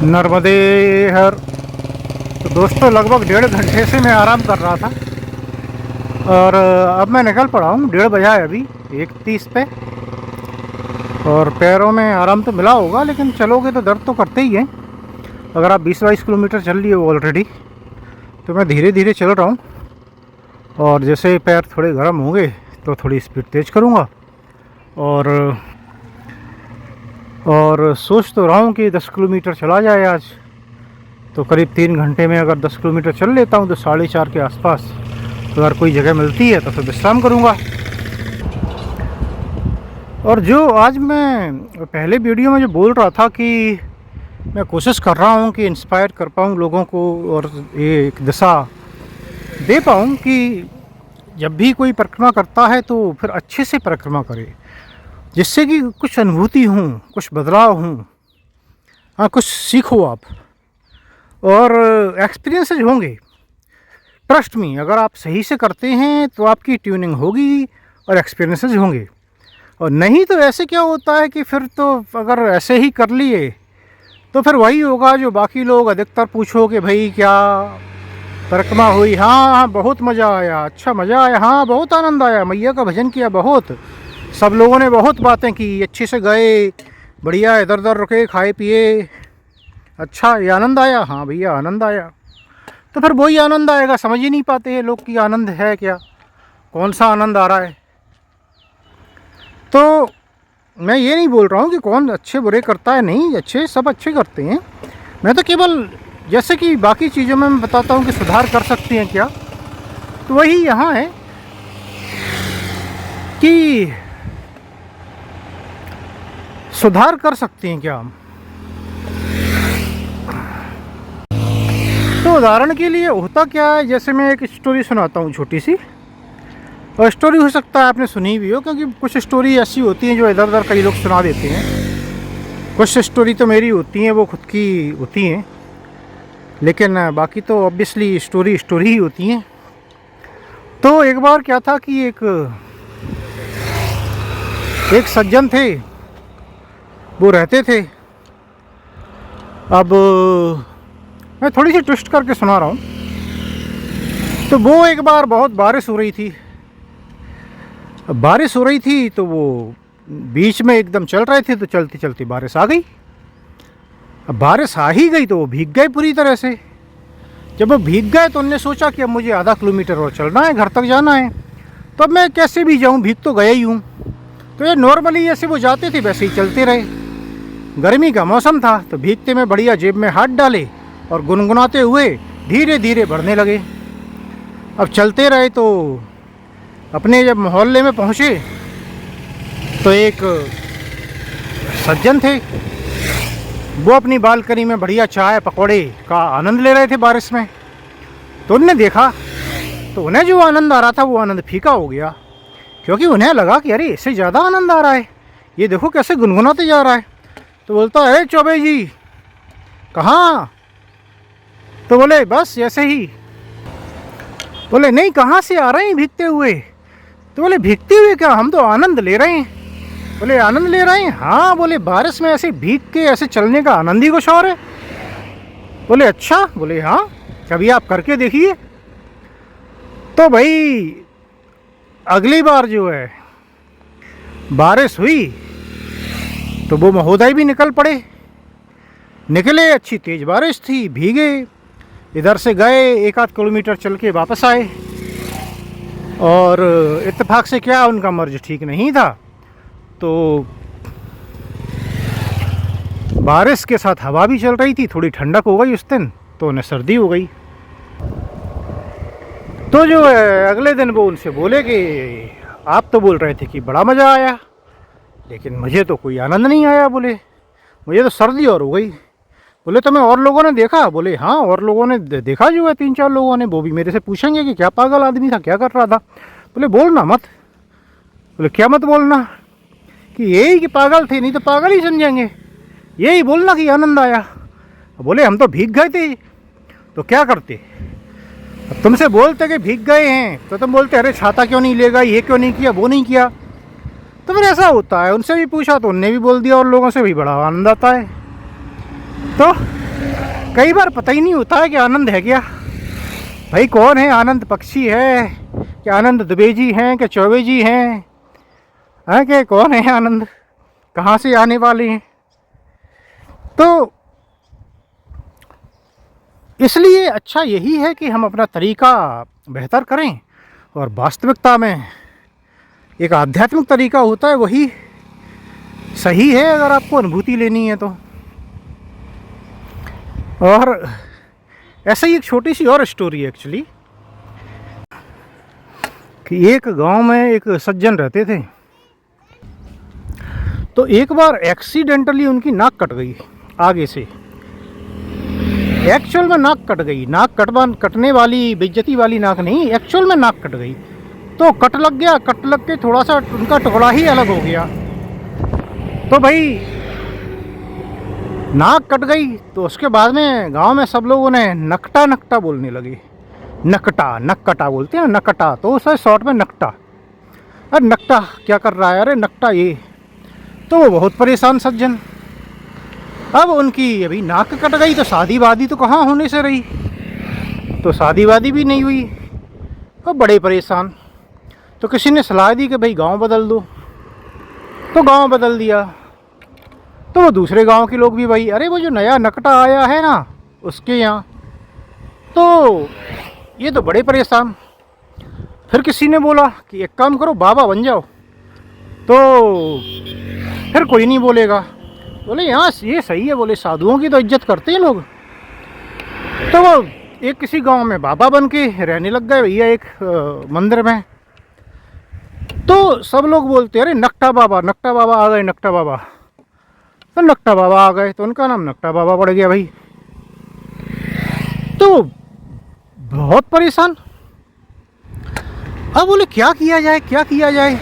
नर्मदे हर। तो दोस्तों लगभग 1.5 घंटे से मैं आराम कर रहा था और अब मैं निकल पड़ा हूँ। 1:30 बजा है अभी 1:30 पे। और पैरों में आराम तो मिला होगा, लेकिन चलोगे तो दर्द तो करते ही हैं। अगर आप 20-22 किलोमीटर चल लिए हो ऑलरेडी, तो मैं धीरे धीरे चल रहा हूँ। और जैसे पैर थोड़े गर्म होंगे तो थोड़ी स्पीड तेज़ करूँगा। और सोच तो रहा हूँ कि 10 किलोमीटर चला जाए आज। तो करीब 3 घंटे में अगर 10 किलोमीटर चल लेता हूँ तो 4:30 के आसपास अगर कोई जगह मिलती है तो फिर विश्राम करूँगा। और जो आज मैं पहले वीडियो में जो बोल रहा था कि मैं कोशिश कर रहा हूँ कि इंस्पायर कर पाऊँ लोगों को और ये एक दिशा दे पाऊँ कि जब भी कोई परिक्रमा करता है तो फिर अच्छे से परिक्रमा करे, जिससे कि कुछ अनुभूति हो, कुछ बदलाव हो, हाँ कुछ सीखो आप, और एक्सपीरियंसेस होंगे। ट्रस्ट मी, अगर आप सही से करते हैं तो आपकी ट्यूनिंग होगी और एक्सपीरियंसेस होंगे। और नहीं तो ऐसे क्या होता है कि फिर तो अगर ऐसे ही कर लिए तो फिर वही होगा जो बाकी लोग अधिकतर पूछो कि भाई क्या परिक्रमा हुई, हाँ हाँ बहुत मज़ा आया, अच्छा मज़ा आया, हाँ बहुत आनंद आया, मैया का भजन किया, बहुत सब लोगों ने बहुत बातें की, अच्छे से गए, बढ़िया इधर उधर रुके, खाए पिए, अच्छा ये आनंद आया, हाँ भैया आनंद आया। तो फिर वही आनंद आएगा, समझ ही नहीं पाते हैं लोग कि आनंद है क्या, कौन सा आनंद आ रहा है। तो मैं ये नहीं बोल रहा हूँ कि कौन अच्छे बुरे करता है, नहीं, अच्छे सब अच्छे करते हैं। मैं तो केवल जैसे कि बाकी चीज़ों में मैं बताता हूँ कि सुधार कर सकती हैं क्या, तो वही यहाँ है कि सुधार कर सकते हैं क्या हम। तो उदाहरण के लिए होता क्या है, जैसे मैं एक स्टोरी सुनाता हूँ छोटी सी। और स्टोरी हो सकता है आपने सुनी भी हो, क्योंकि कुछ स्टोरी ऐसी होती हैं जो इधर उधर कई लोग सुना देते हैं। कुछ स्टोरी तो मेरी होती हैं, वो खुद की होती हैं, लेकिन बाकी तो ऑब्वियसली स्टोरी ही होती हैं। तो एक बार क्या था कि एक सज्जन थे, वो रहते थे। अब मैं थोड़ी सी ट्विस्ट करके सुना रहा हूँ। तो वो एक बार बहुत बारिश हो रही थी। बारिश हो रही थी तो वो बीच में एकदम चल रहे थे, तो चलती चलती बारिश आ गई। अब बारिश आ ही गई तो वो भीग गए पूरी तरह से। जब वो भीग गए तो उन्होंने सोचा कि अब मुझे आधा किलोमीटर और चलना है, घर तक जाना है, तो अब मैं कैसे भी जाऊँ, भीग तो गया ही हूँ। तो ये नॉर्मली जैसे वो जाते थे वैसे ही चलते रहे। गर्मी का मौसम था तो भीगते में बढ़िया जेब में हाथ डाले और गुनगुनाते हुए धीरे धीरे बढ़ने लगे। अब चलते रहे तो अपने जब मोहल्ले में पहुँचे तो एक सज्जन थे, वो अपनी बालकनी में बढ़िया चाय पकौड़े का आनंद ले रहे थे बारिश में। तो उन्होंने देखा तो उन्हें जो आनंद आ रहा था वो आनंद फीका हो गया, क्योंकि उन्हें लगा कि अरे इससे ज़्यादा आनंद आ रहा है, ये देखो कैसे गुनगुनाते जा रहा है। तो बोलता है चौबे जी कहाँ? तो बोले बस ऐसे ही। बोले नहीं, कहाँ से आ रहे हैं भीगते हुए? तो बोले भीगते हुए क्या, हम तो आनंद ले रहे हैं। बोले आनंद ले रहे हैं? हाँ। बोले बारिश में ऐसे भीग के ऐसे चलने का आनंद ही कुछ और है। बोले अच्छा? बोले हाँ, कभी आप करके देखिए। तो भाई अगली बार जो है बारिश हुई तो वो महोदय भी निकल पड़े, निकले, अच्छी तेज़ बारिश थी, भीगे, इधर से गए, 1-8 किलोमीटर चल के वापस आए। और इत्तेफाक से क्या, उनका मर्ज ठीक नहीं था, तो बारिश के साथ हवा भी चल रही थी, थोड़ी ठंडक हो गई उस दिन, तो उन्हें सर्दी हो गई। तो जो है अगले दिन वो उनसे बोले कि आप तो बोल रहे थे कि बड़ा मज़ा आया, लेकिन मुझे तो कोई आनंद नहीं आया। बोले मुझे तो सर्दी और हो गई। बोले तो मैं और लोगों ने देखा? बोले हाँ, और लोगों ने देखा जो है, 3-4 लोगों ने, वो भी मेरे से पूछेंगे कि क्या पागल आदमी था, क्या कर रहा था। बोले बोलना मत। बोले क्या मत बोलना? कि यही कि पागल थे, नहीं तो पागल ही समझेंगे, यही बोलना कि आनंद आया। बोले हम तो भीग गए थे, तो क्या करते? अब तुमसे बोलते कि भीग गए हैं तो तुम बोलते अरे छाता क्यों नहीं ले गए, ये क्यों नहीं किया, वो नहीं किया। तो फिर ऐसा होता है। उनसे भी पूछा तो उनने भी बोल दिया, और लोगों से भी बड़ा आनंद आता है। तो कई बार पता ही नहीं होता है कि आनंद है क्या। भाई कौन है आनंद? पक्षी है क्या? आनंद दुबे जी हैं क्या? चौबे जी हैं क्या? कौन है आनंद? कहाँ से आने वाले हैं? तो इसलिए अच्छा यही है कि हम अपना तरीका बेहतर करें, और वास्तविकता में एक आध्यात्मिक तरीका होता है, वही सही है अगर आपको अनुभूति लेनी है तो। और ऐसा ही एक छोटी सी और स्टोरी है एक्चुअली, कि एक गांव में एक सज्जन रहते थे। तो एक बार एक्सीडेंटली उनकी नाक कट गई आगे से। एक्चुअल में नाक कट गई, नाक कटने वाली बेइज्जती वाली नाक नहीं, एक्चुअल में नाक कट गई। तो कट लग गया, कट लग के थोड़ा सा उनका टुकड़ा ही अलग हो गया। तो भाई नाक कट गई, तो उसके बाद में गांव में सब लोगों ने नकटा नकटा बोलने लगे। नकटा नकटा बोलते हैं, नकटा तो उसे शॉर्ट में नकटा। अरे नकटा क्या कर रहा है? अरे नकटा ये। तो वो बहुत परेशान सज्जन। अब उनकी अभी नाक कट गई तो शादी वादी तो कहाँ होने से रही, तो शादी वादी भी नहीं हुई। अब बड़े परेशान। तो किसी ने सलाह दी कि भाई गांव बदल दो। तो गांव बदल दिया। तो वो दूसरे गांव के लोग भी भाई, अरे वो जो नया नकटा आया है ना उसके यहाँ, तो ये तो बड़े परेशान। फिर किसी ने बोला कि एक काम करो, बाबा बन जाओ। तो फिर कोई नहीं बोलेगा। बोले यहाँ ये सही है, बोले साधुओं की तो इज्जत करते हैं लोग। तो वो एक किसी गांव में बाबा बन के रहने लग गए भैया, एक मंदिर में। तो सब लोग बोलते अरे नकटा बाबा आ गए, नकटा बाबा। तो नकटा बाबा आ गए तो उनका नाम नकटा बाबा पड़ गया भाई। तो बहुत परेशान। अब बोले क्या किया जाए, क्या किया जाए।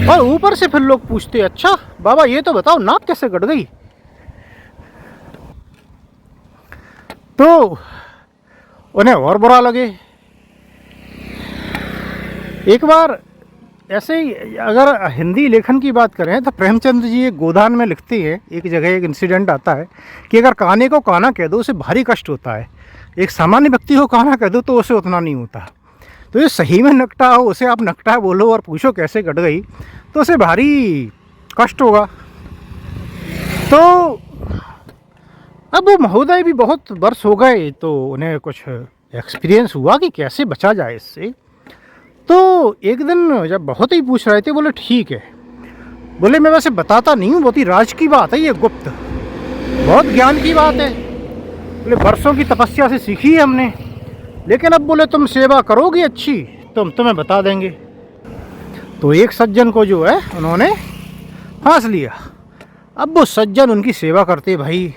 और ऊपर से फिर लोग पूछते अच्छा बाबा ये तो बताओ नाक कैसे कट गई। तो उन्हें और बुरा लगे। एक बार ऐसे ही अगर हिंदी लेखन की बात करें तो प्रेमचंद जी एक गोदान में लिखते हैं, एक जगह एक इंसिडेंट आता है कि अगर काने को काना कह दो उसे भारी कष्ट होता है, एक सामान्य व्यक्ति को काना कह दो तो उसे उतना नहीं होता। तो ये सही में नकटा हो, उसे आप नकटा बोलो और पूछो कैसे कट गई, तो उसे भारी कष्ट होगा। तो अब वो महोदय भी बहुत वर्ष हो गए, तो उन्हें कुछ एक्सपीरियंस हुआ कि कैसे बचा जाए इससे। तो एक दिन जब बहुत ही पूछ रहे थे, बोले ठीक है, बोले मैं वैसे बताता नहीं हूँ, बहुत ही राज की बात है ये, गुप्त, बहुत ज्ञान की बात है। बोले वर्षों की तपस्या से सीखी है हमने, लेकिन अब बोले तुम सेवा करोगे अच्छी तो हम तुम्हें बता देंगे। तो एक सज्जन को जो है उन्होंने फांस लिया। अब वो सज्जन उनकी सेवा करते भाई,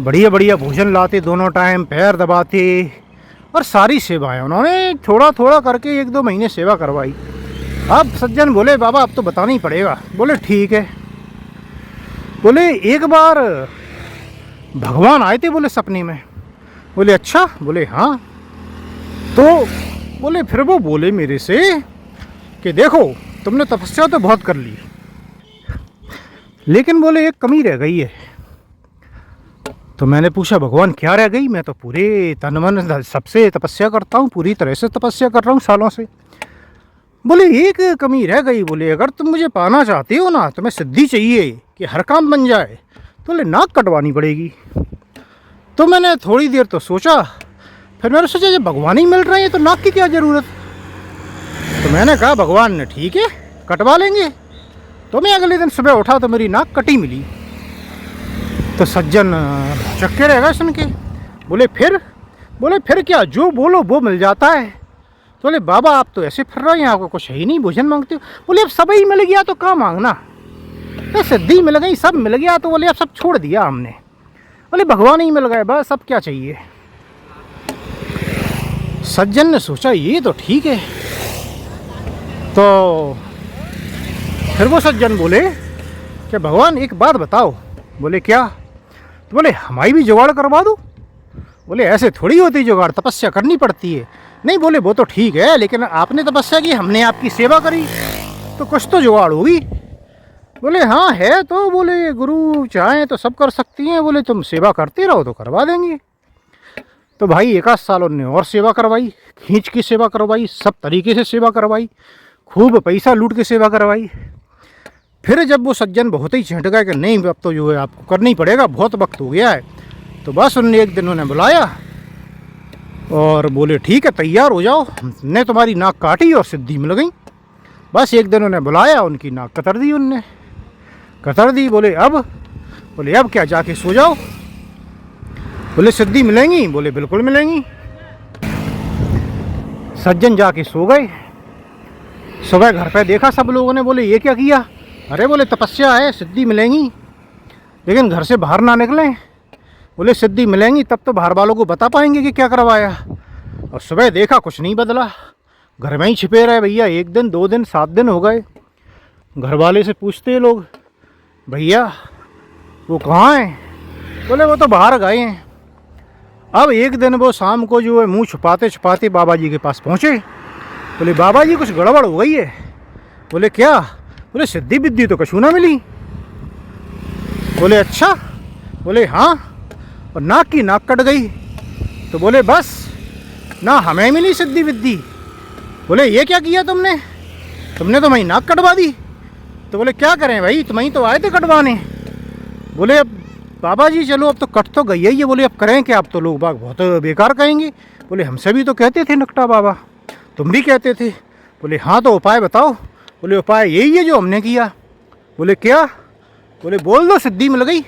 बढ़िया बढ़िया भोजन लाते, दोनों टाइम पैर दबाते, और सारी सेवाएं उन्होंने थोड़ा थोड़ा करके 1-2 महीने सेवा करवाई। अब सज्जन बोले बाबा अब तो बताना ही पड़ेगा। बोले ठीक है। बोले एक बार भगवान आए थे बोले सपने में। बोले अच्छा। बोले हाँ। तो बोले फिर वो बोले मेरे से कि देखो तुमने तपस्या तो बहुत कर ली, लेकिन बोले एक कमी रह गई है। तो मैंने पूछा भगवान क्या रह गई? मैं तो पूरे तन मन सबसे तपस्या करता हूँ, पूरी तरह से तपस्या कर रहा हूँ सालों से। बोले एक कमी रह गई। बोले अगर तुम मुझे पाना चाहते हो ना, तुम्हें सिद्धि चाहिए कि हर काम बन जाए, तो बोले नाक कटवानी पड़ेगी। तो मैंने थोड़ी देर तो सोचा, फिर मैंने सोचा जब भगवान ही मिल रहे हैं तो नाक की क्या ज़रूरत। तो मैंने कहा भगवान ने ठीक है कटवा लेंगे। तो मैं अगले दिन सुबह उठा तो मेरी नाक कटी मिली। तो सज्जन चक्के रह गए सुन के। बोले फिर क्या, जो बोलो वो मिल जाता है। तो बोले बाबा आप तो ऐसे फिर रहे हैं, आपको कुछ है ही नहीं, भोजन मांगते हो। बोले अब सब ही मिल गया तो क्या मांगना, तो सिद्धि मिल गई, सब मिल गया, तो बोले अब सब छोड़ दिया हमने। बोले भगवान ही मिल गए बस, अब क्या चाहिए। सज्जन ने सोचा ये तो ठीक है। तो फिर वो सज्जन बोले कि भगवान एक बात बताओ। बोले क्या? तो बोले हमारी भी जुगाड़ करवा दूँ। बोले ऐसे थोड़ी होती जुगाड़, तपस्या करनी पड़ती है। नहीं बोले वो तो ठीक है, लेकिन आपने तपस्या की, हमने आपकी सेवा करी, तो कुछ तो जुगाड़ होगी। बोले हाँ है, तो बोले गुरु चाहें तो सब कर सकती हैं, बोले तुम सेवा करते रहो तो करवा देंगे। तो भाई 1 आध साल उनने और सेवा करवाई, खींच की सेवा करवाई, सब तरीके से सेवा करवाई, खूब पैसा लूट के सेवा करवाई। फिर जब वो सज्जन बहुत ही झंट गए कि नहीं अब तो जो है आपको करना ही पड़ेगा, बहुत वक्त हो गया है, तो बस उनने एक दिन उन्हें बुलाया और बोले ठीक है तैयार हो जाओ, हमने तुम्हारी नाक काटी और सिद्धि मिल गई। बस एक दिन उन्हें बुलाया, उनकी नाक कतर दी, उनने कतर दी। बोले अब क्या जाके सो जाओ। बोले सिद्धि मिलेंगी? बोले बिल्कुल मिलेंगी। सज्जन जाके सो गए। सुबह घर पे देखा सब लोगों ने, बोले ये क्या किया? अरे बोले तपस्या है, सिद्धि मिलेंगी, लेकिन घर से बाहर ना निकलें। बोले सिद्धि मिलेंगी तब तो बाहर वालों को बता पाएंगे कि क्या करवाया। और सुबह देखा कुछ नहीं बदला, घर में ही छिपे रहे भैया। 1 दिन 2 दिन 7 दिन हो गए। घर वाले से पूछते लोग, भैया वो कहाँ हैं? बोले वो तो बाहर गए हैं। अब एक दिन वो शाम को जो है मुंह छुपाते छुपाते बाबा जी के पास पहुँचे। बोले बाबा जी कुछ गड़बड़ हो गई है। बोले क्या? बोले सिद्धि विद्धि तो कछू ना मिली। बोले अच्छा? बोले हाँ, और नाक की नाक कट गई। तो बोले बस ना हमें मिली सिद्धि विद्धि। बोले ये क्या किया तुमने? तुमने तो वही नाक कटवा दी। तो बोले क्या करें भाई, तुम ही तो आए थे कटवाने। बोले अब बाबा जी चलो अब तो कट तो गई है ये, बोले अब करें क्या, अब तो लोग बाग बहुत बेकार कहेंगे। बोले हमसे भी तो कहते थे नकटा बाबा, तुम भी कहते थे। बोले हाँ तो उपाय बताओ। बोले उपाय यही है जो हमने किया। बोले क्या? बोले बोल दो सिद्धि मिल गई।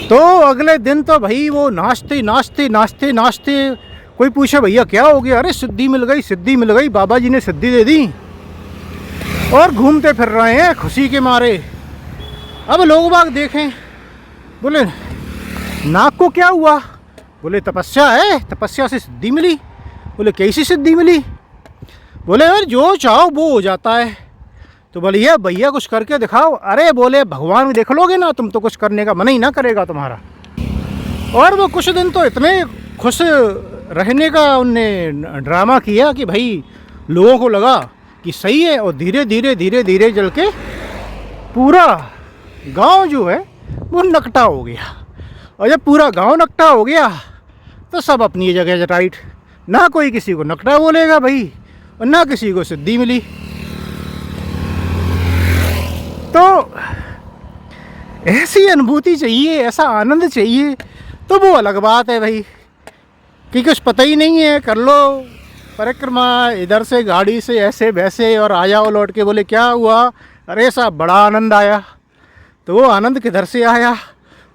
तो अगले दिन तो भाई वो नाचते नाचते नाचते नाचते, कोई पूछे भैया क्या हो गया? अरे सिद्धि मिल गई, सिद्धि मिल गई, बाबा जी ने सिद्धि दे दी। और घूमते फिर रहे हैं खुशी के मारे। अब लोग बाग देखें, बोले नाक को क्या हुआ? बोले तपस्या है, तपस्या से सिद्धि मिली। बोले कैसी सिद्धि मिली? बोले यार जो चाहो वो हो जाता है। तो बोले ये भैया कुछ करके दिखाओ। अरे बोले भगवान देख लोगे ना, तुम तो कुछ करने का मन ही ना करेगा तुम्हारा। और वो कुछ दिन तो इतने खुश रहने का उनने ड्रामा किया कि भाई लोगों को लगा कि सही है, और धीरे धीरे धीरे धीरे चल के पूरा गांव जो है वो नकटा हो गया। और जब पूरा गांव नकटा हो गया तो सब अपनी जगह राइट, ना कोई किसी को नकटा बोलेगा भाई, और ना किसी को सिद्धि मिली। तो ऐसी अनुभूति चाहिए, ऐसा आनंद चाहिए, तो वो अलग बात है भाई कि कुछ पता ही नहीं है, कर लो परिक्रमा इधर से गाड़ी से ऐसे वैसे और आ जाओ लौट के। बोले क्या हुआ? अरे साहब बड़ा आनंद आया। तो वो आनंद किधर से आया,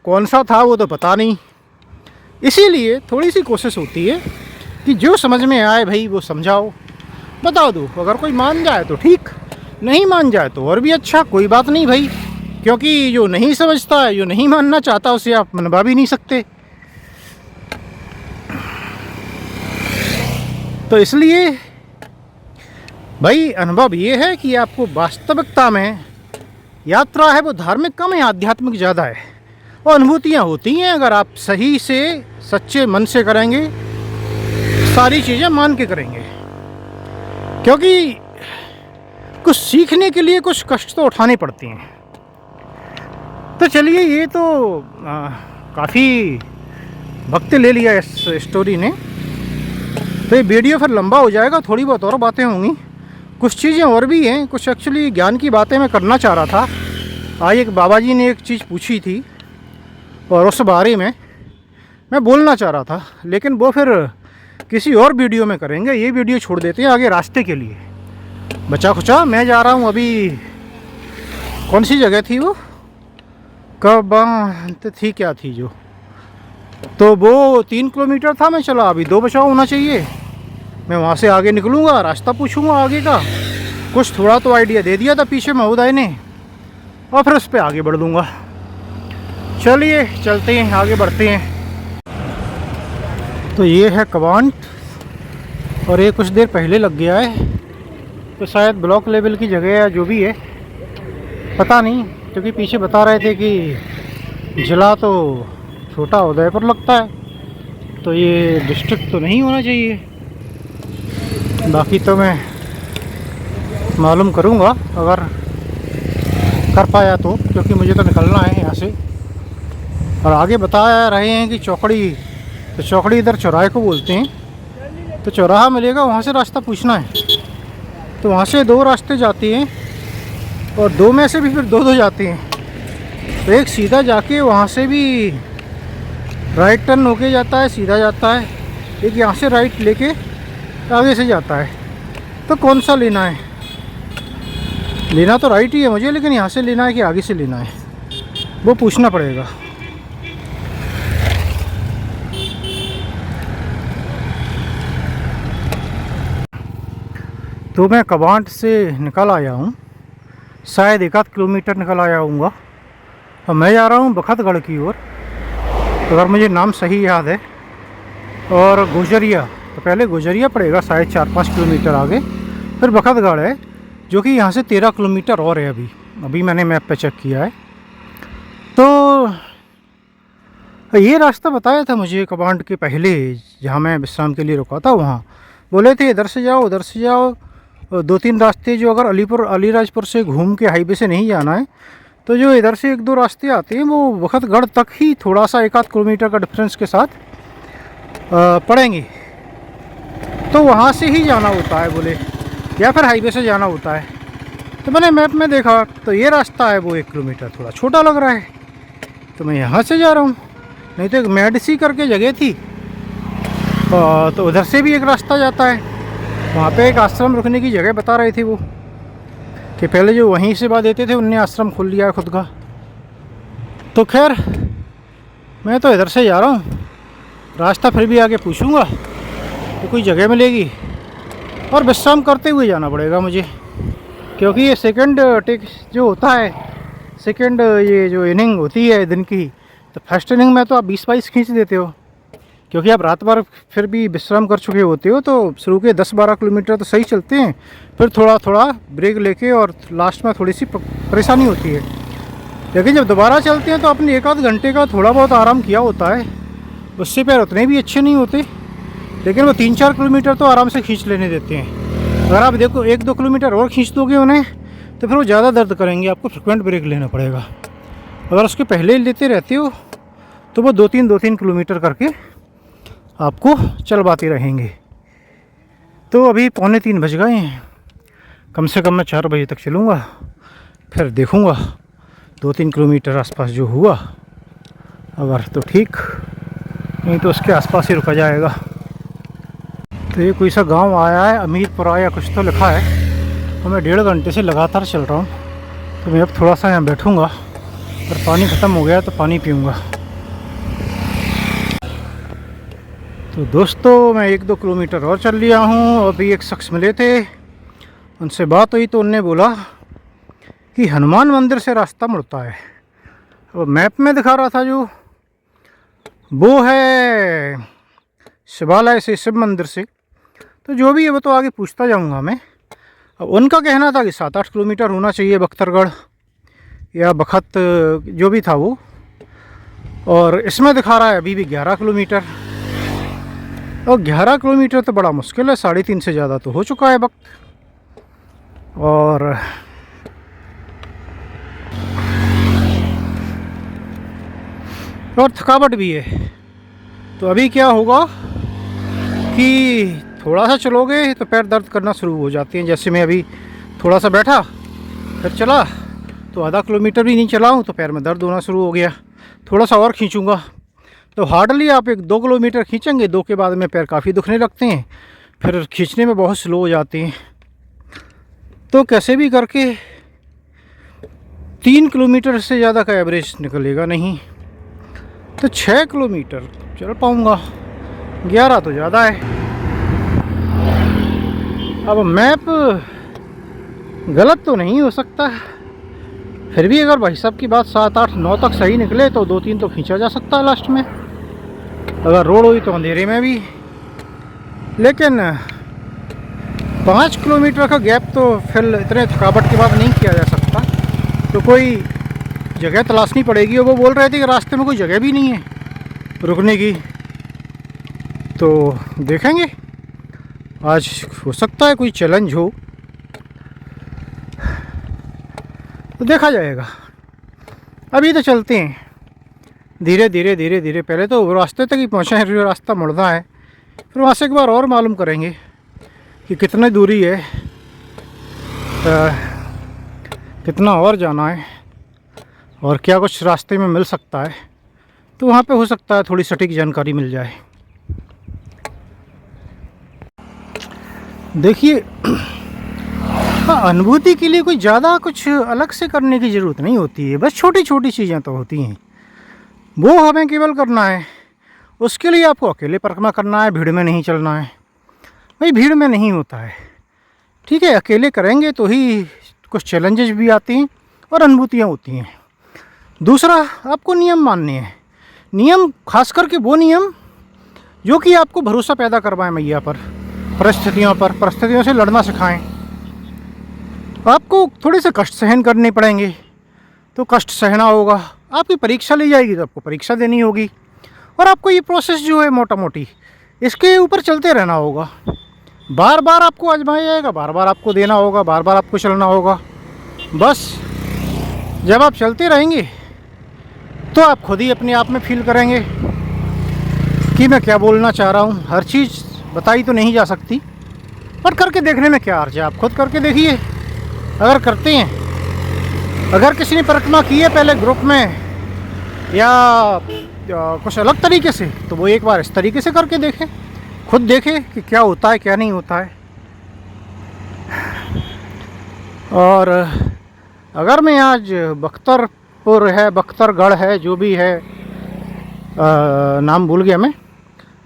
कौन सा था वो तो पता नहीं। इसीलिए थोड़ी सी कोशिश होती है कि जो समझ में आए भाई वो समझाओ, बता दो। अगर कोई मान जाए तो ठीक, नहीं मान जाए तो और भी अच्छा, कोई बात नहीं भाई। क्योंकि जो नहीं समझता है, जो नहीं मानना चाहता, उसे आप मनवा भी नहीं सकते। तो इसलिए भाई अनुभव ये है कि आपको वास्तविकता में यात्रा है वो धार्मिक कम है, आध्यात्मिक ज़्यादा है। और अनुभूतियाँ होती हैं अगर आप सही से सच्चे मन से करेंगे, सारी चीज़ें मान के करेंगे। क्योंकि कुछ सीखने के लिए कुछ कष्ट तो उठाने पड़ते हैं। तो चलिए ये तो काफ़ी वक्त ले लिया इस स्टोरी ने, तो ये वीडियो फिर लंबा हो जाएगा। थोड़ी बहुत और बातें होंगी, कुछ चीज़ें और भी हैं, कुछ एक्चुअली ज्ञान की बातें मैं करना चाह रहा था। आज एक बाबा जी ने एक चीज़ पूछी थी और उस बारे में मैं बोलना चाह रहा था, लेकिन वो फिर किसी और वीडियो में करेंगे। ये वीडियो छोड़ देते हैं आगे रास्ते के लिए। बचा खुचा मैं जा रहा हूँ अभी, कौन सी जगह थी वो, कब थी क्या थी जो, तो वो 3 किलोमीटर था मैं चला, अभी 2 बचाव होना चाहिए। मैं वहाँ से आगे निकलूँगा, रास्ता पूछूँगा आगे का। कुछ थोड़ा तो आइडिया दे दिया था पीछे महोदय ने, और फिर उस पर आगे बढ़ दूँगा। चलिए चलते हैं, आगे बढ़ते हैं। तो ये है कवांट, और ये कुछ देर पहले लग गया है, तो शायद ब्लॉक लेवल की जगह है, जो भी है पता नहीं। क्योंकि पीछे बता रहे थे कि जिला तो छोटा उदयपुर लगता है, तो ये डिस्ट्रिक्ट तो नहीं होना चाहिए। बाकी तो मैं मालूम करूँगा अगर कर पाया तो, क्योंकि मुझे तो निकलना है यहाँ से। और आगे बता रहे हैं कि चौकड़ी, तो चौकड़ी इधर चौराहे को बोलते हैं, तो चौराहा मिलेगा, वहाँ से रास्ता पूछना है। तो वहाँ से 2 रास्ते जाते हैं और 2 में से भी फिर 2-2 जाते हैं। तो एक सीधा जाके वहाँ से भी राइट टर्न होके जाता है, सीधा जाता है। एक यहाँ से राइट लेके आगे से जाता है। तो कौन सा लेना है? लेना तो राइट ही है मुझे, लेकिन यहाँ से लेना है कि आगे से लेना है, वो पूछना पड़ेगा। तो मैं कबांट से निकल आया हूँ, शायद 1 किलोमीटर निकल आया हूँगा। और मैं जा रहा हूँ बखतगढ़ की ओर, अगर मुझे नाम सही याद है। और गुजरिया, तो पहले गुजरिया पड़ेगा शायद 4-5 किलोमीटर आगे, फिर बखतगढ़ है, जो कि यहाँ से 13 किलोमीटर और है। अभी मैंने मैप पे चेक किया है। तो ये रास्ता बताया था मुझे कबांट के पहले, जहाँ मैं विश्राम के लिए रुका था। वहाँ बोले थे इधर से जाओ, उधर से जाओ। 2-3 रास्ते जो, अगर अलीराजपुर से घूम के हाईवे से नहीं जाना है, तो जो इधर से 1-2 रास्ते आते हैं वो बखतगढ़ तक ही थोड़ा सा 1-8 किलोमीटर का डिफरेंस के साथ पड़ेंगे। तो वहाँ से ही जाना होता है बोले, या फिर हाईवे से जाना होता है। तो मैंने मैप में देखा तो ये रास्ता है वो 1 किलोमीटर थोड़ा छोटा लग रहा है, तो मैं यहाँ से जा रहा हूँ। नहीं तो एक मेडिसी करके जगह थी, तो उधर से भी एक रास्ता जाता है। वहाँ पे एक आश्रम रुकने की जगह बता रहे थे वो, कि पहले जो वहीं सेवा देते थे उनने आश्रम खोल लिया है खुद का। तो खैर मैं तो इधर से जा रहा हूँ, रास्ता फिर भी आगे पूछूंगा तो कोई जगह मिलेगी। और विश्राम करते हुए जाना पड़ेगा मुझे, क्योंकि ये सेकंड टेक जो होता है, सेकंड ये जो इनिंग होती है दिन की, तो फर्स्ट इनिंग में तो आप 20-22 खींच देते हो, क्योंकि आप रात भर फिर भी विश्राम कर चुके होते हो। तो शुरू के 10-12 किलोमीटर तो सही चलते हैं, फिर थोड़ा थोड़ा ब्रेक लेके, और लास्ट में थोड़ी सी परेशानी होती है। लेकिन जब दोबारा चलते हैं तो अपने 1-8 घंटे का थोड़ा बहुत आराम किया होता है, उससे पैर उतने भी अच्छे नहीं होते, लेकिन वो 3-4 किलोमीटर तो आराम से खींच लेने देते हैं। अगर आप देखो 1-2 किलोमीटर और खींच दोगे उन्हें, तो फिर वो ज़्यादा दर्द करेंगे, आपको फ्रिक्वेंट ब्रेक लेना पड़ेगा। अगर उसके पहले लेते रहते हो तो वो 2-3 किलोमीटर करके आपको चलवाते रहेंगे। तो अभी 2:45 बज गए हैं, कम से कम मैं 4 बजे तक चलूँगा, फिर देखूँगा 2-3 किलोमीटर आसपास जो हुआ, अगर तो ठीक, नहीं तो उसके आसपास ही रुका जाएगा। तो ये कोई सा गांव आया है, अमीरपुरा या कुछ तो लिखा है, और मैं 1.5 घंटे से लगातार चल रहा हूँ। तो मैं अब थोड़ा सा यहाँ बैठूँगा, और पानी ख़त्म हो गया तो पानी पीऊँगा। तो दोस्तों मैं 1-2 किलोमीटर और चल लिया हूँ। अभी एक शख्स मिले थे, उनसे बात हुई तो उनने बोला कि हनुमान मंदिर से रास्ता मुड़ता है। और मैप में दिखा रहा था जो वो है शिवालय से, शिव मंदिर से। तो जो भी है वो तो आगे पूछता जाऊंगा मैं। अब उनका कहना था कि 7-8 किलोमीटर होना चाहिए बख्तरगढ़ या बखत, जो भी था वो। और इसमें दिखा रहा है अभी भी 11 किलोमीटर। और 11 किलोमीटर तो बड़ा मुश्किल है, 3.5 से ज़्यादा तो हो चुका है वक्त। और थकावट भी है। तो अभी क्या होगा कि थोड़ा सा चलोगे तो पैर दर्द करना शुरू हो जाते हैं। जैसे मैं अभी थोड़ा सा बैठा, फिर चला, तो आधा किलोमीटर भी नहीं चला हूँ तो पैर में दर्द होना शुरू हो गया। थोड़ा सा और खींचूँगा तो हार्डली आप 1-2 किलोमीटर खींचेंगे, 2 के बाद में पैर काफ़ी दुखने लगते हैं, फिर खींचने में बहुत स्लो हो जाते हैं। तो कैसे भी करके 3 किलोमीटर से ज़्यादा का एवरेज निकलेगा नहीं, तो 6 किलोमीटर चल पाऊँगा, 11 तो ज़्यादा है। अब मैप गलत तो नहीं हो सकता, फिर भी अगर भाई साहब की बात 7, 8, 9 तक सही निकले तो 2-3 तो खींचा जा सकता है लास्ट में, अगर रोड हुई तो अंधेरे में भी। लेकिन 5 किलोमीटर का गैप तो फिर इतने थकावट के बाद नहीं किया जा सकता, तो कोई जगह तलाशनी पड़ेगी। और वो बोल रहे थे कि रास्ते में कोई जगह भी नहीं है रुकने की। तो देखेंगे, आज हो सकता है कोई चैलेंज हो। तो देखा जाएगा। अभी तो चलते हैं धीरे धीरे धीरे धीरे। पहले तो रास्ते तक ही पहुँचे हैं, जो रास्ता मुड़ना है, फिर वहाँ से एक बार और मालूम करेंगे कि कितनी दूरी है, कितना और जाना है, और क्या कुछ रास्ते में मिल सकता है। तो वहाँ पे हो सकता है थोड़ी सटीक जानकारी मिल जाए। देखिए, हाँ, अनुभूति के लिए कोई ज़्यादा कुछ अलग से करने की ज़रूरत नहीं होती है, बस छोटी छोटी चीज़ें तो होती हैं, वो हमें केवल करना है। उसके लिए आपको अकेले परिक्रमा करना है, भीड़ में नहीं चलना है। भाई भीड़ में नहीं होता है, ठीक है, अकेले करेंगे तो ही कुछ चैलेंजेस भी आती हैं और अनुभूतियाँ होती हैं। दूसरा, आपको नियम मानने हैं। नियम खास करके वो नियम जो कि आपको भरोसा पैदा करवाएं मैया पर, परिस्थितियों से लड़ना सिखाएं। आपको थोड़े से कष्ट सहन करने पड़ेंगे, तो कष्ट सहना होगा। आपकी परीक्षा ली जाएगी तो आपको परीक्षा देनी होगी, और आपको ये प्रोसेस जो है मोटा मोटी इसके ऊपर चलते रहना होगा। बार बार आपको आजमाया जाएगा, बार बार आपको देना होगा, बार बार आपको चलना होगा। बस जब आप चलते रहेंगे तो आप खुद ही अपने आप में फील करेंगे कि मैं क्या बोलना चाह रहा हूँ। हर चीज़ बताई तो नहीं जा सकती, पर करके देखने में क्या अर्ज है। आप खुद करके देखिए, अगर करते हैं, अगर किसी ने परिक्रमा की है पहले ग्रुप में या कुछ अलग तरीके से, तो वो एक बार इस तरीके से करके देखें, खुद देखें कि क्या होता है क्या नहीं होता है। और अगर मैं आज बख्तरपुर है, बख्तरगढ़ है, जो भी है, नाम भूल गया मैं,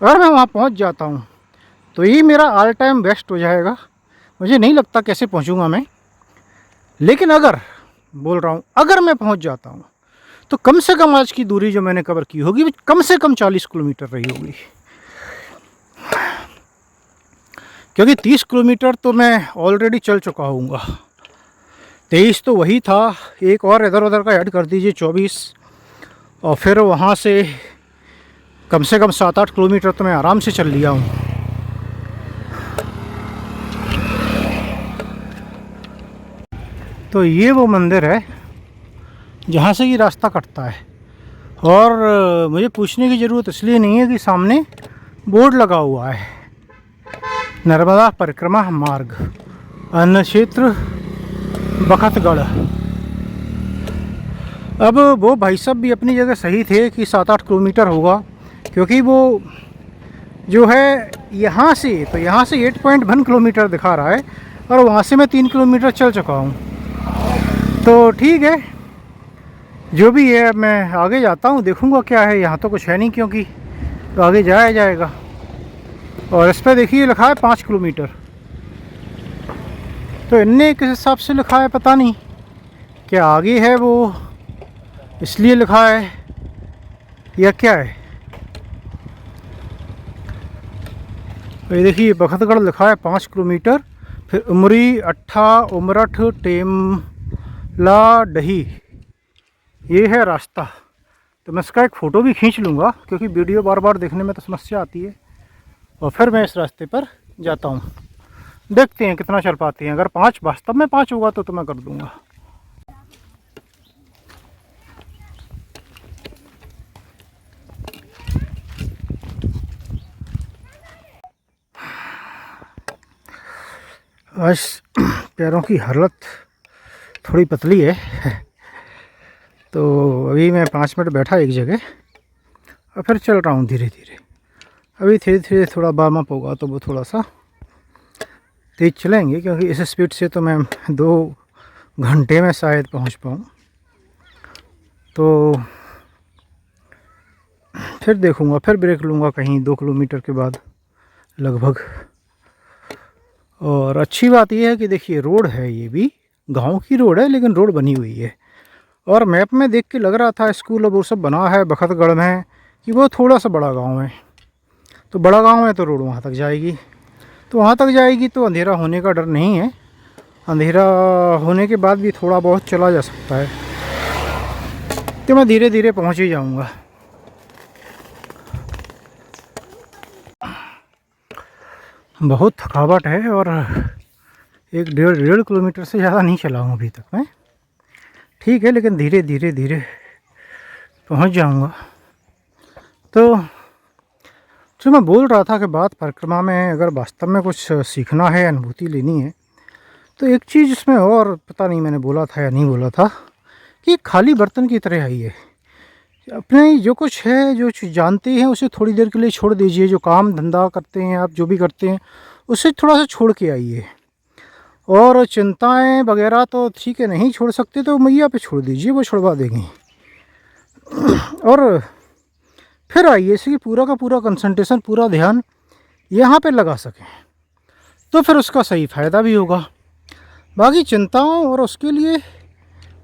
अगर मैं वहाँ पहुँच जाता हूँ तो ये मेरा ऑल टाइम बेस्ट हो जाएगा। मुझे नहीं लगता कैसे पहुँचूँगा मैं, लेकिन अगर बोल रहा हूँ, अगर मैं पहुँच जाता हूँ तो कम से कम आज की दूरी जो मैंने कवर की होगी कम से कम 40 किलोमीटर रही होगी। क्योंकि 30 किलोमीटर तो मैं ऑलरेडी चल चुका हूँगा, 23 तो वही था, एक और इधर उधर का ऐड कर दीजिए 24, और फिर वहाँ से कम 7-8 किलोमीटर तो मैं आराम से चल लिया हूँ। तो ये वो मंदिर है जहाँ से ये रास्ता कटता है, और मुझे पूछने की ज़रूरत इसलिए नहीं है कि सामने बोर्ड लगा हुआ है, नर्मदा परिक्रमा मार्ग, अन्न क्षेत्र बखतगढ़। अब वो भाई साहब भी अपनी जगह सही थे कि 7-8 किलोमीटर होगा, क्योंकि वो जो है यहाँ से, तो यहाँ से 8.1 किलोमीटर दिखा रहा है, और वहाँ से मैं 3 किलोमीटर चल चुका हूँ। तो ठीक है, जो भी है, मैं आगे जाता हूँ, देखूँगा क्या है। यहाँ तो कुछ है नहीं, क्योंकि तो आगे जाया जाएगा। और इस पर देखिए लिखा है 5 किलोमीटर, तो इनने किस हिसाब से लिखा है पता नहीं, क्या आगे है वो इसलिए लिखा है या क्या है। ये देखिए बखतगढ़ लिखा है 5 किलोमीटर, फिर उमरी, अट्ठा, उमरठ, टेमला डही, ये है रास्ता। तो मैं इसका एक फ़ोटो भी खींच लूँगा, क्योंकि वीडियो बार बार देखने में तो समस्या आती है। और फिर मैं इस रास्ते पर जाता हूँ, देखते हैं कितना चल पाते हैं। अगर 5 वास्तव में 5 होगा तो मैं कर दूँगा। आज पैरों की हालत थोड़ी पतली है, तो अभी मैं 5 मिनट बैठा एक जगह, और फिर चल रहा हूँ धीरे धीरे। अभी धीरे धीरे थोड़ा वार्म अप होगा तो वो थोड़ा सा तेज़ चलेंगे, क्योंकि इस स्पीड से तो मैं 2 घंटे में शायद पहुँच पाऊँ। तो फिर देखूँगा, फिर ब्रेक लूँगा कहीं 2 किलोमीटर के बाद लगभग। और अच्छी बात यह है कि देखिए रोड है, ये भी गांव की रोड है, लेकिन रोड बनी हुई है। और मैप में देख के लग रहा था स्कूल और वो सब बना है बखतगढ़ में, कि वो थोड़ा सा बड़ा गांव है। तो बड़ा गांव है तो रोड वहाँ तक जाएगी, तो वहाँ तक जाएगी तो अंधेरा होने का डर नहीं है। अंधेरा होने के बाद भी थोड़ा बहुत चला जा सकता है, तो मैं धीरे धीरे पहुँच ही जाऊँगा। बहुत थकावट है, और 1-1.5 किलोमीटर से ज़्यादा नहीं चला हूँ अभी तक मैं, ठीक है, लेकिन धीरे धीरे धीरे पहुंच जाऊंगा। तो जो मैं बोल रहा था कि बात परिक्रमा में अगर वास्तव में कुछ सीखना है, अनुभूति लेनी है, तो एक चीज़ इसमें और पता नहीं मैंने बोला था या नहीं बोला था कि खाली बर्तन की तरह आई है। अपने जो कुछ है, जो जानते हैं उसे थोड़ी देर के लिए छोड़ दीजिए। जो काम धंधा करते हैं आप, जो भी करते हैं, उससे थोड़ा सा छोड़ के आइए। और चिंताएं वगैरह तो ठीक है, नहीं छोड़ सकते तो मैया पे छोड़ दीजिए, वो छुड़वा देंगी। और फिर आइए, इसी की पूरा का पूरा कंसंट्रेशन, पूरा ध्यान यहाँ पे लगा सकें, तो फिर उसका सही फ़ायदा भी होगा। बाकी चिंताओं और उसके लिए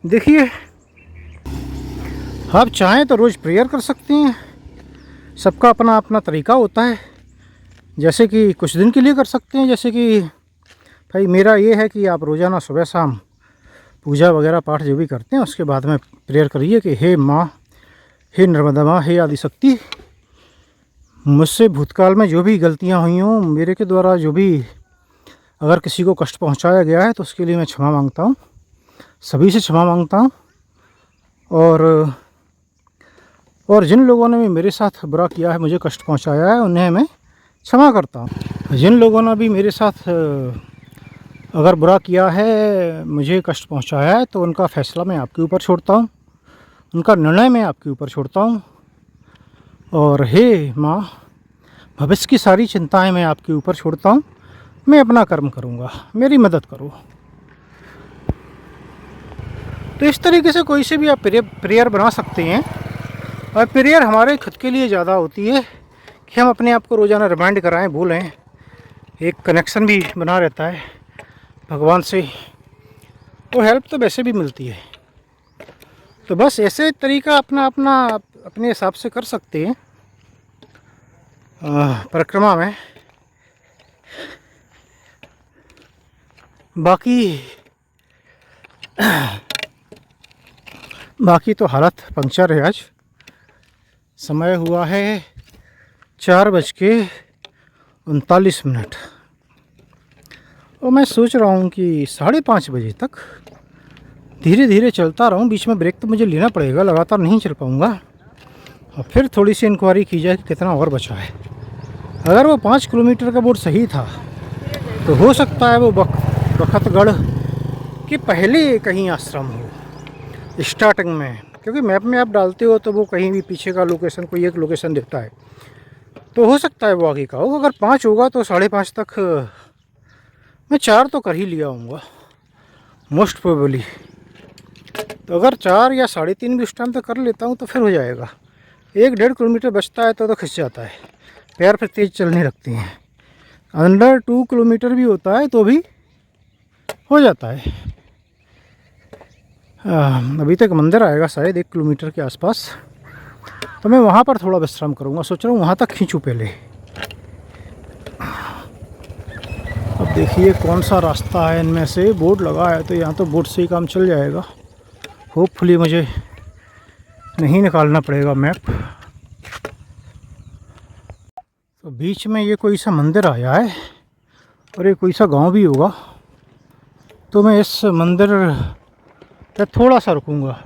देखिए, आप चाहें तो रोज़ प्रेयर कर सकते हैं। सबका अपना अपना तरीका होता है। जैसे कि कुछ दिन के लिए कर सकते हैं, जैसे कि भाई मेरा ये है कि आप रोज़ाना सुबह शाम पूजा वगैरह पाठ जो भी करते हैं, उसके बाद में प्रेयर करिए कि हे माँ, हे नर्मदा माँ, हे आदिशक्ति, मुझसे भूतकाल में जो भी गलतियाँ हुई हों, मेरे के द्वारा जो भी अगर किसी को कष्ट पहुँचाया गया है, तो उसके लिए मैं क्षमा मांगता हूँ, सभी से क्षमा मांगता हूँ। और जिन लोगों ने भी मेरे साथ बुरा किया है, मुझे कष्ट पहुंचाया है, उन्हें मैं क्षमा करता हूं। जिन लोगों ने भी मेरे साथ अगर बुरा किया है, मुझे कष्ट पहुंचाया है, तो उनका फ़ैसला मैं आपके ऊपर छोड़ता हूं, उनका निर्णय मैं आपके ऊपर छोड़ता हूं। और हे माँ, भविष्य की सारी चिंताएं मैं आपके ऊपर छोड़ता हूं। मैं अपना कर्म करूँगा, मेरी मदद करो। तो इस तरीके से कोई से भी आप प्रेयर बना सकते हैं। और प्रेयर हमारे खुद के लिए ज़्यादा होती है कि हम अपने आप को रोज़ाना रिमाइंड कराएं, बोलें, एक कनेक्शन भी बना रहता है भगवान से। तो हेल्प तो वैसे भी मिलती है। तो बस ऐसे तरीका अपना अपना अपने हिसाब से कर सकते हैं परिक्रमा में। बाकी तो हालत पंक्चर है। आज समय हुआ है 4:39 और मैं सोच रहा हूँ कि 5:30 बजे तक धीरे धीरे चलता रहूँ। बीच में ब्रेक तो मुझे लेना पड़ेगा, लगातार नहीं चल पाऊँगा। और फिर थोड़ी सी इंक्वायरी की जाए कि कितना और बचा है। अगर वो 5 किलोमीटर का बोर्ड सही था, तो हो सकता है वो बखतगढ़ के पहले कहीं आश्रम हो स्टार्टिंग में, क्योंकि मैप में आप डालते हो तो वो कहीं भी पीछे का लोकेशन कोई एक लोकेशन देता है। तो हो सकता है वो आगे का हो। अगर 5 होगा तो 5:30 तक मैं 4 तो कर ही लिया हूँगा मोस्ट प्रोबेबली। तो अगर 4 या 3:30 भी उस टाइम तक कर लेता हूँ तो फिर हो जाएगा। 1-1.5 किलोमीटर बचता है तो खिंच जाता है, पैर फिर तेज़ चलने लगते हैं। अंडर 2 किलोमीटर भी होता है तो भी हो जाता है। अभी तक मंदिर आएगा शायद 1 किलोमीटर के आसपास, तो मैं वहाँ पर थोड़ा विश्राम करूँगा। सोच रहा हूँ वहाँ तक खींचूँ पहले। अब देखिए कौन सा रास्ता है इनमें से। बोर्ड लगा है तो यहाँ तो बोर्ड से ही काम चल जाएगा। होपफुली मुझे नहीं निकालना पड़ेगा मैप। तो बीच में ये कोई सा मंदिर आया है और ये कोई सा गांव भी होगा, तो मैं इस मंदिर पे थोड़ा सा रुकूंगा,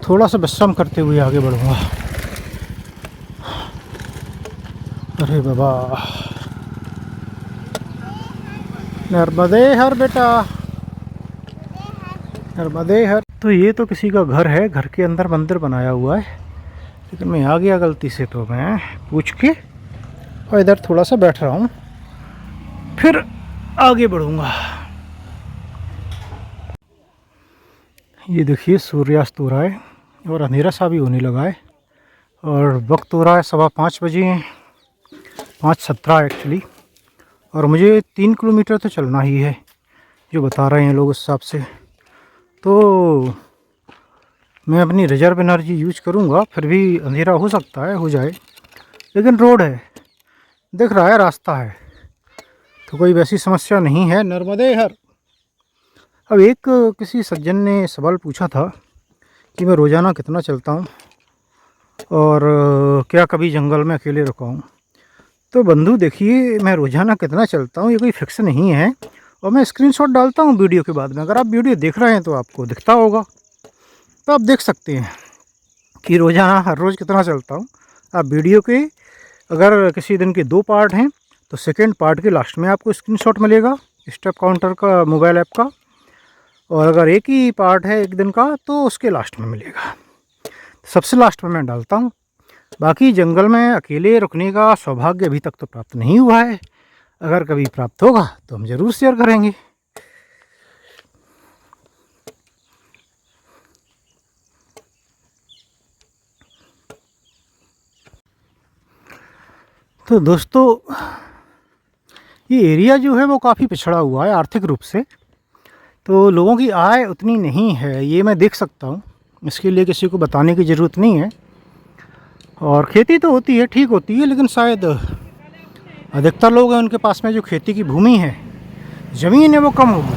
थोड़ा सा विश्राम करते हुए आगे बढ़ूंगा। अरे बाबा, नर्मदे हर बेटा, नर्मदे हर। तो ये तो किसी का घर है, घर के अंदर मंदिर बनाया हुआ है, लेकिन मैं आ गया गलती से। तो मैं पूछ के और इधर थोड़ा सा बैठ रहा हूँ, फिर आगे बढ़ूंगा। ये देखिए सूर्यास्त हो रहा है और अंधेरा सा भी होने लगा है और वक्त हो रहा है 5:15 बजे, 5:17 एक्चुअली। और मुझे 3 किलोमीटर तो चलना ही है जो बता रहे हैं लोग उस हिसाब से। तो मैं अपनी रिजर्व एनर्जी यूज करूँगा। फिर भी अंधेरा हो सकता है, हो जाए, लेकिन रोड है, दिख रहा है, रास्ता है, तो कोई वैसी समस्या नहीं है। नर्मदे हर। अब एक किसी सज्जन ने सवाल पूछा था कि मैं रोज़ाना कितना चलता हूँ और क्या कभी जंगल में अकेले रुका हूँ। तो बंधु देखिए, मैं रोज़ाना कितना चलता हूँ ये कोई फिक्स नहीं है, और मैं स्क्रीनशॉट डालता हूँ वीडियो के बाद में। अगर आप वीडियो देख रहे हैं तो आपको दिखता होगा, तो आप देख सकते हैं कि रोज़ाना हर रोज़ कितना चलता हूँ। आप वीडियो के अगर किसी दिन के 2 पार्ट हैं तो सेकेंड पार्ट के लास्ट में आपको स्क्रीनशॉट मिलेगा स्टेप काउंटर का, मोबाइल ऐप का। और अगर एक ही पार्ट है एक दिन का तो उसके लास्ट में मिलेगा। सबसे लास्ट में मैं डालता हूँ। बाकी जंगल में अकेले रुकने का सौभाग्य अभी तक तो प्राप्त नहीं हुआ है। अगर कभी प्राप्त होगा तो हम ज़रूर शेयर करेंगे। तो दोस्तों, ये एरिया जो है वो काफ़ी पिछड़ा हुआ है आर्थिक रूप से, तो लोगों की आय उतनी नहीं है, ये मैं देख सकता हूँ। इसके लिए किसी को बताने की ज़रूरत नहीं है। और खेती तो होती है, ठीक होती है, लेकिन शायद अधिकतर लोग हैं उनके पास में जो खेती की भूमि है, ज़मीन है, वो कम होगी।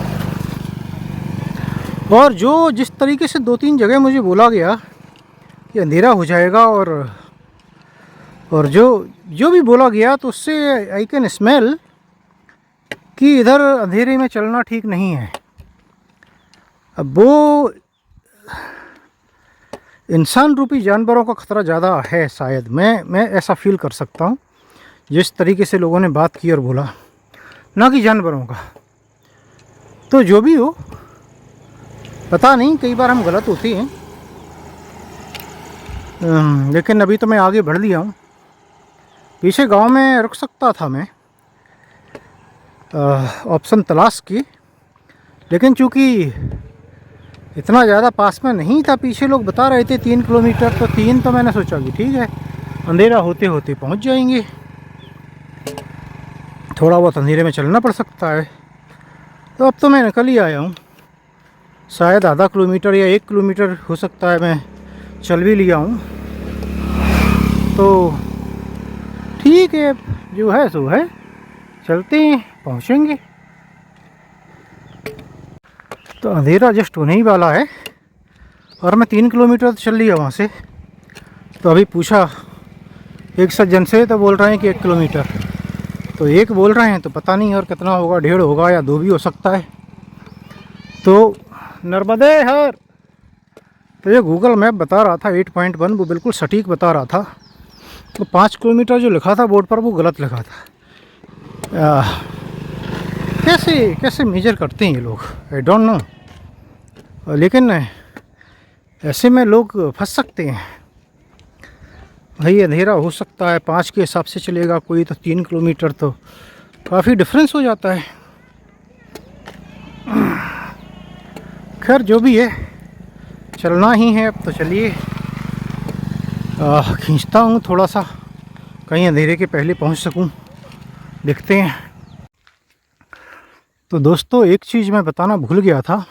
और जो जिस तरीके से 2-3 जगह मुझे बोला गया कि अंधेरा हो जाएगा और जो भी बोला गया, तो उससे आई कैन स्मेल कि इधर अंधेरे में चलना ठीक नहीं है। अब वो इंसान रूपी जानवरों का ख़तरा ज़्यादा है शायद, मैं ऐसा फील कर सकता हूँ जिस तरीके से लोगों ने बात की और बोला, ना कि जानवरों का। तो जो भी हो, पता नहीं, कई बार हम गलत होते हैं। लेकिन अभी तो मैं आगे बढ़ लिया हूँ। पीछे गांव में रुक सकता था मैं, ऑप्शन तलाश की, लेकिन चूँकि इतना ज़्यादा पास में नहीं था, पीछे लोग बता रहे थे 3 किलोमीटर, तो 3 तो मैंने सोचा कि ठीक है, अंधेरा होते होते पहुंच जाएंगे। थोड़ा बहुत अंधेरे में चलना पड़ सकता है। तो अब तो मैं निकल ही आया हूँ। शायद आधा किलोमीटर या 1 किलोमीटर हो सकता है मैं चल भी लिया हूँ। तो ठीक है, जो है सो है, चलते हैं, पहुँचेंगे। तो अंधेरा जस्ट होने ही वाला है और मैं 3 किलोमीटर चल लिया वहाँ से। तो अभी पूछा एक सज्जन से, तो बोल रहे हैं कि 1 किलोमीटर। तो 1 बोल रहे हैं, तो पता नहीं और कितना होगा, 1.5 होगा या 2 भी हो सकता है। तो नर्मदे हर, तो ये गूगल मैप बता रहा था 8.1, वो बिल्कुल सटीक बता रहा था। तो 5 किलोमीटर जो लिखा था बोर्ड पर वो गलत लिखा था। कैसे मेजर करते हैं ये लोग, आई डोंट नो। लेकिन ऐसे में लोग फंस सकते हैं भाई। अंधेरा हो सकता है 5 के हिसाब से चलेगा कोई, तो 3 किलोमीटर तो काफ़ी डिफरेंस हो जाता है। खैर जो भी है, चलना ही है अब तो। चलिए, खींचता हूँ थोड़ा सा, कहीं अंधेरे के पहले पहुँच सकूँ, देखते हैं। तो दोस्तों, एक चीज़ मैं बताना भूल गया था,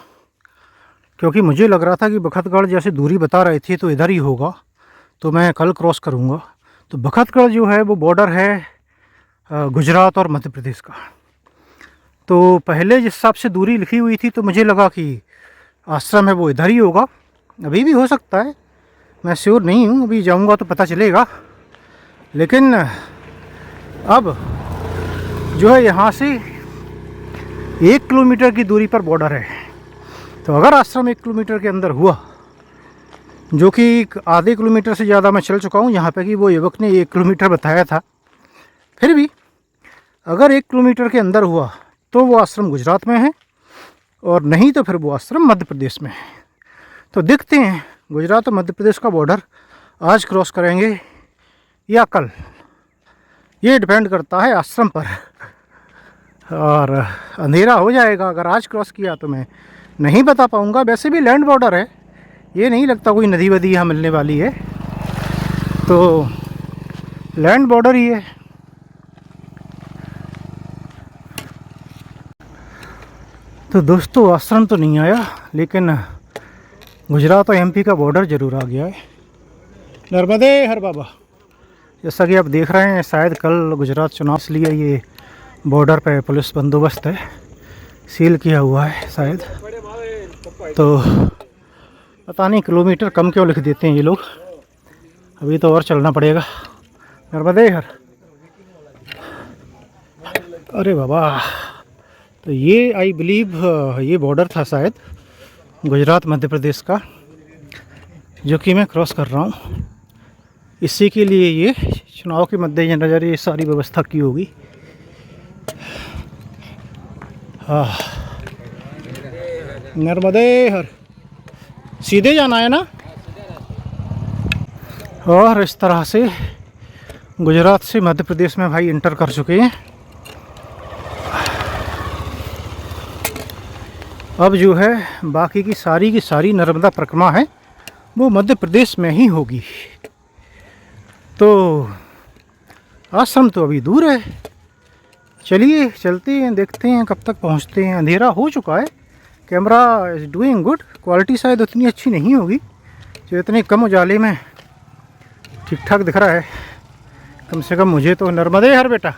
क्योंकि मुझे लग रहा था कि बखतगढ़ जैसे दूरी बता रहे थे तो इधर ही होगा, तो मैं कल क्रॉस करूँगा। तो बखतगढ़ जो है वो बॉर्डर है गुजरात और मध्य प्रदेश का। तो पहले जिस हिसाब से दूरी लिखी हुई थी तो मुझे लगा कि आश्रम है वो इधर ही होगा। अभी भी हो सकता है, मैं श्योर नहीं हूँ, अभी जाऊँगा तो पता चलेगा। लेकिन अब जो है यहाँ से 1 किलोमीटर की दूरी पर बॉर्डर है। तो अगर आश्रम 1 किलोमीटर के अंदर हुआ, जो कि आधे किलोमीटर से ज़्यादा मैं चल चुका हूँ, यहाँ पे कि वो युवक ने 1 किलोमीटर बताया था, फिर भी अगर 1 किलोमीटर के अंदर हुआ तो वो आश्रम गुजरात में है, और नहीं तो फिर वो आश्रम मध्य प्रदेश में है। तो देखते हैं गुजरात और मध्य प्रदेश का बॉर्डर आज क्रॉस करेंगे या कल, ये डिपेंड करता है आश्रम पर। और अंधेरा हो जाएगा अगर आज क्रॉस किया तो मैं नहीं बता पाऊँगा। वैसे भी लैंड बॉर्डर है, ये नहीं लगता कोई नदी वदी यहाँ मिलने वाली है, तो लैंड बॉर्डर ही है। तो दोस्तों, आश्रम तो नहीं आया, लेकिन गुजरात और एमपी का बॉर्डर ज़रूर आ गया है। नर्मदे हर बाबा। जैसा कि आप देख रहे हैं, शायद कल गुजरात चुनाव, इसलिए ये बॉर्डर पे पुलिस बंदोबस्त है, सील किया हुआ है शायद। तो पता नहीं किलोमीटर कम क्यों लिख देते हैं ये लोग, अभी तो और चलना पड़ेगा। नर्मदे हर, अरे बाबा। तो ये आई बिलीव ये बॉर्डर था शायद गुजरात मध्य प्रदेश का, जो कि मैं क्रॉस कर रहा हूँ। इसी के लिए ये चुनाव के मद्देनज़र ये सारी व्यवस्था की होगी। हाँ, नर्मदे हर सीधे जाना है ना। और इस तरह से गुजरात से मध्य प्रदेश में भाई इंटर कर चुके हैं। अब जो है बाकी की सारी नर्मदा परिक्रमा है वो मध्य प्रदेश में ही होगी। तो आश्रम तो अभी दूर है, चलिए चलते हैं, देखते हैं कब तक पहुंचते हैं। अंधेरा हो चुका है, camera is doing good, quality शायद उतनी अच्छी नहीं होगी जो इतने कम उजाले में ठीक ठाक दिख रहा है। कम से कम मुझे तो नर्मदे हर बेटा,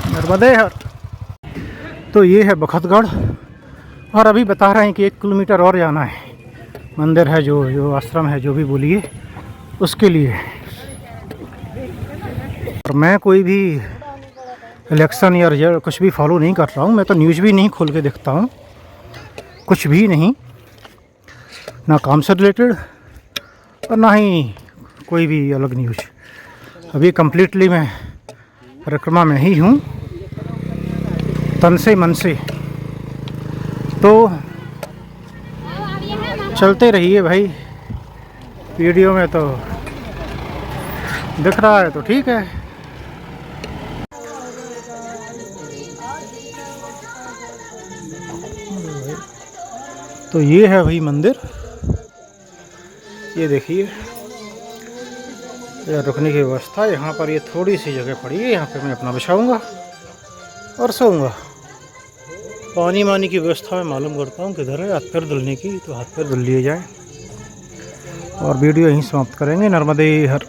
नर्मदे हर। तो ये है बखतगढ़, और अभी बता रहे हैं कि 1 किलोमीटर और जाना है। मंदिर है जो आश्रम है, जो भी बोलिए उसके लिए। और मैं कोई भी इलेक्शन या रिजल्ट कुछ भी फॉलो नहीं कर रहा हूँ। मैं तो न्यूज़ भी नहीं खोल के देखता हूँ, कुछ भी नहीं, ना काम से रिलेटेड और ना ही कोई भी अलग न्यूज़। अभी कम्प्लीटली मैं परिक्रमा में ही हूँ, तन से मन से। तो चलते रहिए भाई, वीडियो में तो दिख रहा है तो ठीक है। तो ये है भाई मंदिर, ये देखिए, यह रुकने की व्यवस्था। यहाँ पर ये थोड़ी सी जगह पड़ी है, यहाँ पे मैं अपना बिछाऊंगा और सोऊंगा। पानी वानी की व्यवस्था मैं मालूम करता हूँ किधर है, हाथ पैर धुलने की, तो हाथ पैर धुल लिए जाए। और वीडियो यहीं समाप्त करेंगे। नर्मदे हर।